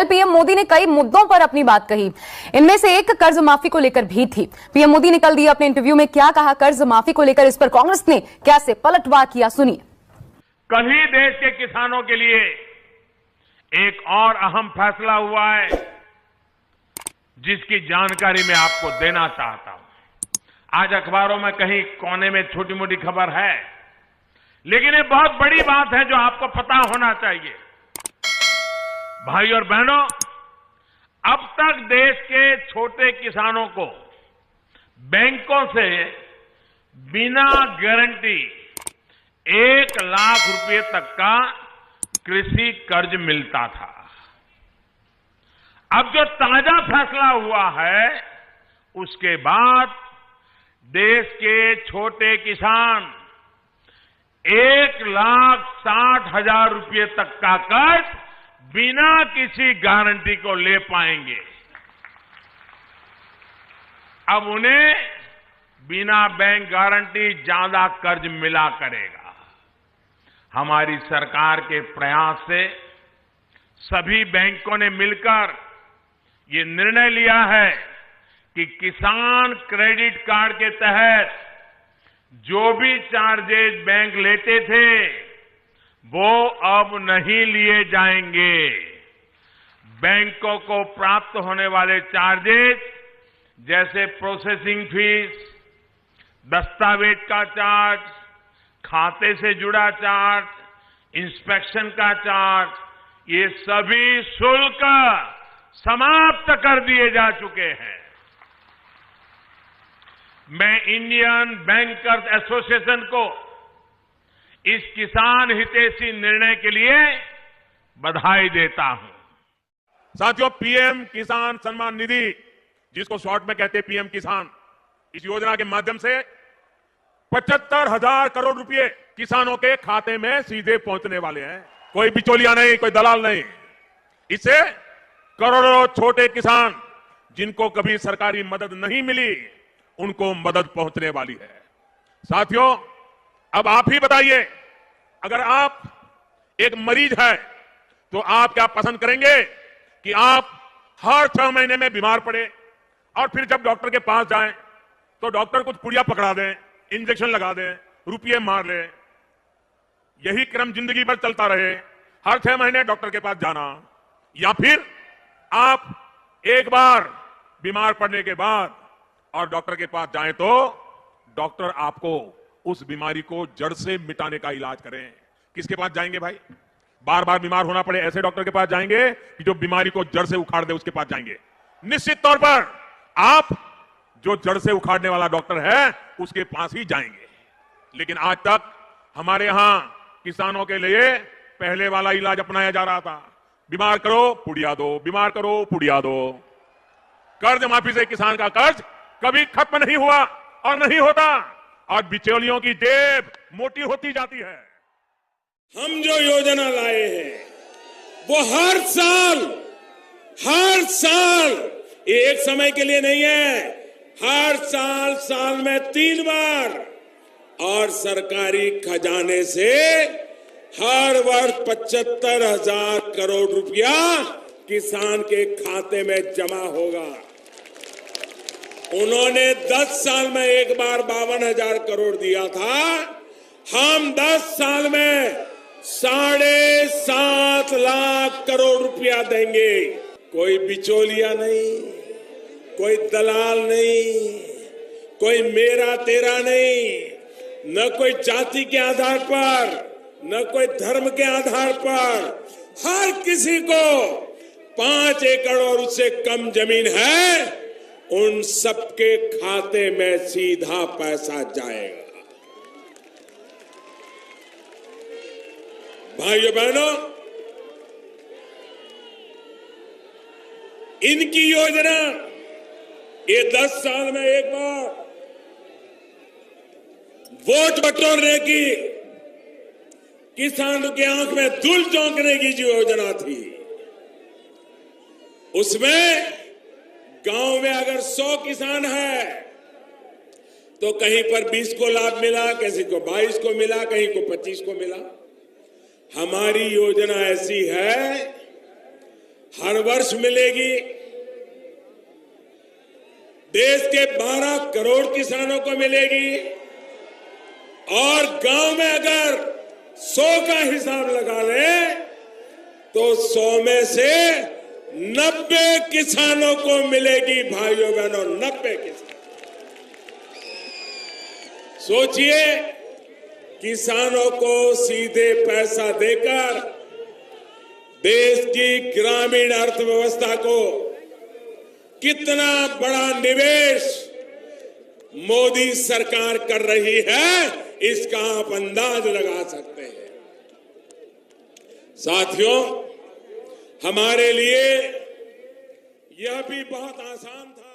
PM Modi ने कई मुद्दों पर अपनी बात कही। इनमें से एक कर्ज माफी को लेकर भी थी। पीएम मोदी ने कल दिए अपने इंटरव्यू में क्या कहा, कर्ज माफी को लेकर इस पर कांग्रेस ने कैसे पलटवार किया, सुनिए। कल ही देश के किसानों के लिए एक और अहम फैसला हुआ है, जिसकी जानकारी मैं आपको देना चाहता हूं। आज अखबारों में कहीं कोने में छोटी मोटी खबर है, लेकिन ये बहुत बड़ी बात है जो आपको पता होना चाहिए। भाई और बहनों, अब तक देश के छोटे किसानों को बैंकों से बिना गारंटी 1 लाख रुपए तक का कृषि कर्ज मिलता था। अब जो ताजा फैसला हुआ है, उसके बाद देश के छोटे किसान 1,60,000 रुपए तक का कर्ज बिना किसी गारंटी को ले पाएंगे। अब उन्हें बिना बैंक गारंटी ज्यादा कर्ज मिला करेगा। हमारी सरकार के प्रयास से सभी बैंकों ने मिलकर ये निर्णय लिया है कि किसान क्रेडिट कार्ड के तहत जो भी चार्जेज बैंक लेते थे, वो अब नहीं लिए जाएंगे। बैंकों को प्राप्त होने वाले चार्जेज जैसे प्रोसेसिंग फीस, दस्तावेज का चार्ज, खाते से जुड़ा चार्ज, इंस्पेक्शन का चार्ज, ये सभी शुल्क समाप्त कर दिए जा चुके हैं। मैं इंडियन बैंकर्स एसोसिएशन को इस किसान हितैषी निर्णय के लिए बधाई देता हूं। साथियों, पीएम किसान सम्मान निधि, जिसको शॉर्ट में कहते हैं पीएम किसान, इस योजना के माध्यम से 75,000 करोड़ रुपए किसानों के खाते में सीधे पहुंचने वाले हैं। कोई बिचौलिया नहीं, कोई दलाल नहीं। इससे करोड़ों छोटे किसान जिनको कभी सरकारी मदद नहीं मिली, उनको मदद पहुंचने वाली है। साथियों, अब आप ही बताइए, अगर आप एक मरीज है तो आप क्या पसंद करेंगे कि आप हर 6 महीने में बीमार पड़े और फिर जब डॉक्टर के पास जाएं तो डॉक्टर कुछ पुड़िया पकड़ा दें, इंजेक्शन लगा दें, रुपये मार ले, यही क्रम जिंदगी भर चलता रहे, हर 6 महीने डॉक्टर के पास जाना, या फिर आप एक बार बीमार पड़ने के बाद और डॉक्टर के पास जाएं तो डॉक्टर आपको उस बीमारी को जड़ से मिटाने का इलाज करें। किसके पास जाएंगे भाई? बार बार बीमार होना पड़े ऐसे डॉक्टर के पास जाएंगे कि जो बीमारी को जड़ से उखाड़ दे, उसके पास जाएंगे? निश्चित तौर पर आप जो जड़ से उखाड़ने वाला डॉक्टर है उसके पास ही जाएंगे। लेकिन आज तक हमारे यहां किसानों के लिए पहले वाला इलाज अपनाया जा रहा था, बीमार करो पुड़िया दो, बीमार करो पुड़िया दो। कर्ज माफी से किसान का कर्ज कभी खत्म नहीं हुआ और नहीं होता, और बिचौलियों की जेब मोटी होती जाती है। हम जो योजना लाए हैं वो हर साल एक समय के लिए नहीं है, हर साल में 3 बार, और सरकारी खजाने से हर वर्ष 75,000 करोड़ रुपया किसान के खाते में जमा होगा। उन्होंने 10 साल में एक बार 52,000 करोड़ दिया था, हम 10 साल में 7.5 लाख करोड़ रुपया देंगे। कोई बिचौलिया नहीं, कोई दलाल नहीं, कोई मेरा तेरा नहीं, न कोई जाति के आधार पर, न कोई धर्म के आधार पर। हर किसी को 5 एकड़ और उससे कम जमीन है, उन सबके खाते में सीधा पैसा जाएगा। भाइयों बहनों, इनकी योजना ये 10 साल में एक बार वोट बटोरने की, किसानों की आंख में धूल झोंकने की जो योजना थी, उसमें गांव में अगर 100 किसान है तो कहीं पर 20 को लाभ मिला, किसी को 22 को मिला, कहीं को 25 को मिला। हमारी योजना ऐसी है, हर वर्ष मिलेगी। देश के 12 करोड़ किसानों को मिलेगी और गांव में अगर 100 का हिसाब लगा ले तो 100 में से 90 किसानों को मिलेगी। भाइयों बहनों, 90 किसान। सोचिए, किसानों को सीधे पैसा देकर देश की ग्रामीण अर्थव्यवस्था को कितना बड़ा निवेश मोदी सरकार कर रही है, इसका आप अंदाज लगा सकते हैं। साथियों, हमारे लिए यह भी बहुत आसान था।